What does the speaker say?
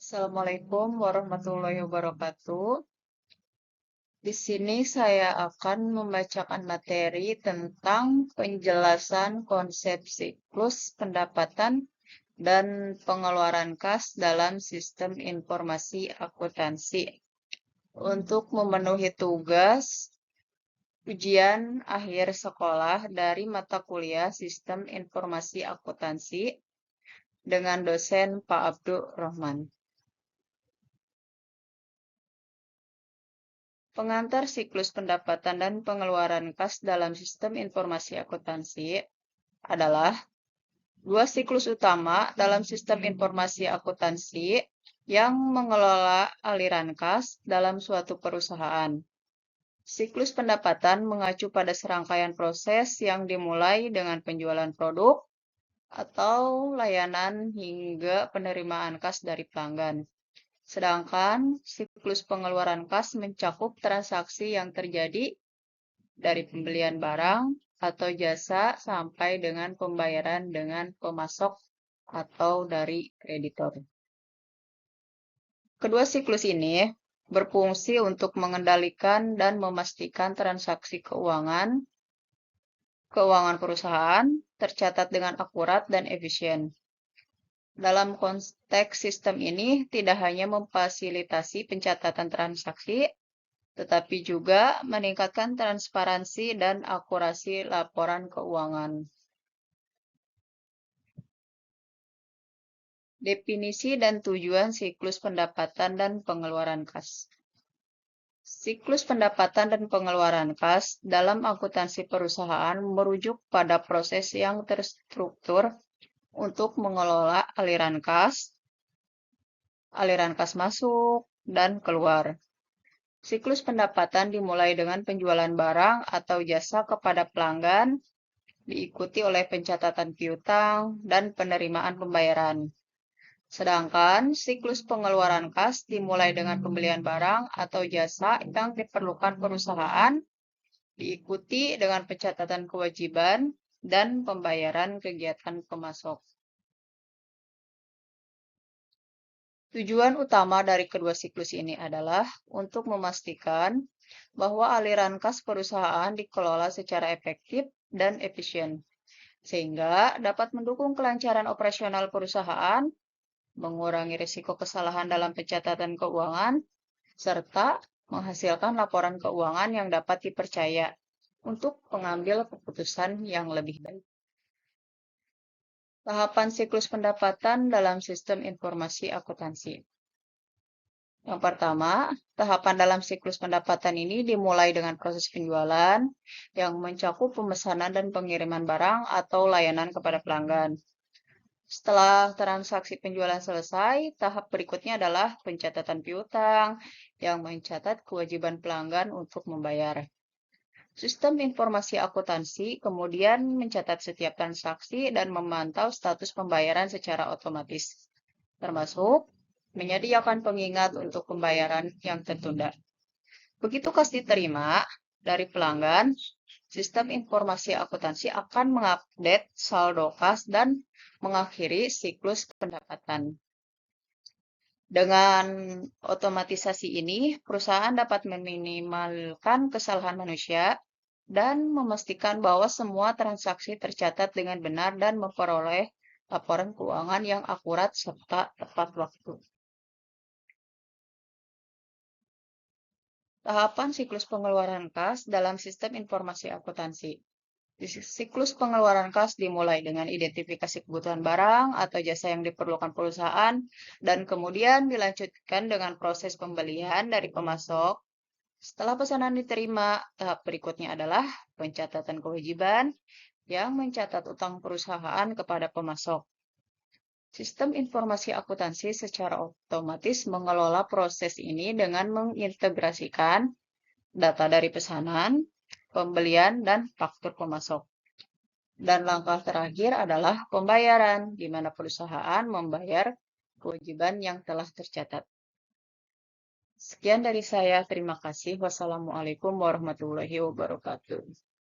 Assalamualaikum warahmatullahi wabarakatuh. Di sini saya akan membacakan materi tentang penjelasan konsep siklus pendapatan dan pengeluaran kas dalam sistem informasi akuntansi. Untuk memenuhi tugas ujian akhir sekolah dari mata kuliah Sistem Informasi Akuntansi dengan dosen Pak Abdul Rahman. Pengantar siklus pendapatan dan pengeluaran kas dalam sistem informasi akuntansi adalah dua siklus utama dalam sistem informasi akuntansi yang mengelola aliran kas dalam suatu perusahaan. Siklus pendapatan mengacu pada serangkaian proses yang dimulai dengan penjualan produk atau layanan hingga penerimaan kas dari pelanggan. Sedangkan siklus pengeluaran kas mencakup transaksi yang terjadi dari pembelian barang atau jasa sampai dengan pembayaran dengan pemasok atau dari kreditor. Kedua siklus ini berfungsi untuk mengendalikan dan memastikan transaksi keuangan perusahaan tercatat dengan akurat dan efisien. Dalam konteks sistem ini tidak hanya memfasilitasi pencatatan transaksi, tetapi juga meningkatkan transparansi dan akurasi laporan keuangan. Definisi dan tujuan siklus pendapatan dan pengeluaran kas. Siklus pendapatan dan pengeluaran kas dalam akuntansi perusahaan merujuk pada proses yang terstruktur untuk mengelola aliran kas masuk dan keluar. Siklus pendapatan dimulai dengan penjualan barang atau jasa kepada pelanggan, diikuti oleh pencatatan piutang dan penerimaan pembayaran. Sedangkan siklus pengeluaran kas dimulai dengan pembelian barang atau jasa yang diperlukan perusahaan, diikuti dengan pencatatan kewajiban dan pembayaran kegiatan pemasok. Tujuan utama dari kedua siklus ini adalah untuk memastikan bahwa aliran kas perusahaan dikelola secara efektif dan efisien, sehingga dapat mendukung kelancaran operasional perusahaan, mengurangi risiko kesalahan dalam pencatatan keuangan, serta menghasilkan laporan keuangan yang dapat dipercaya untuk pengambil keputusan yang lebih baik. Tahapan siklus pendapatan dalam sistem informasi akuntansi. Yang pertama, tahapan dalam siklus pendapatan ini dimulai dengan proses penjualan yang mencakup pemesanan dan pengiriman barang atau layanan kepada pelanggan. Setelah transaksi penjualan selesai, tahap berikutnya adalah pencatatan piutang yang mencatat kewajiban pelanggan untuk membayar. Sistem informasi akuntansi kemudian mencatat setiap transaksi dan memantau status pembayaran secara otomatis, termasuk menyediakan pengingat untuk pembayaran yang tertunda. Begitu kas diterima dari pelanggan, sistem informasi akuntansi akan mengupdate saldo kas dan mengakhiri siklus pendapatan. Dengan otomatisasi ini, perusahaan dapat meminimalkan kesalahan manusia dan memastikan bahwa semua transaksi tercatat dengan benar dan memperoleh laporan keuangan yang akurat serta tepat waktu. Tahapan siklus pengeluaran kas dalam sistem informasi akuntansi. Siklus pengeluaran kas dimulai dengan identifikasi kebutuhan barang atau jasa yang diperlukan perusahaan dan kemudian dilanjutkan dengan proses pembelian dari pemasok. Setelah pesanan diterima, tahap berikutnya adalah pencatatan kewajiban yang mencatat utang perusahaan kepada pemasok. Sistem informasi akuntansi secara otomatis mengelola proses ini dengan mengintegrasikan data dari pesanan, pembelian, dan faktur pemasok. Dan langkah terakhir adalah pembayaran, di mana perusahaan membayar kewajiban yang telah tercatat. Sekian dari saya, terima kasih. Wassalamualaikum warahmatullahi wabarakatuh.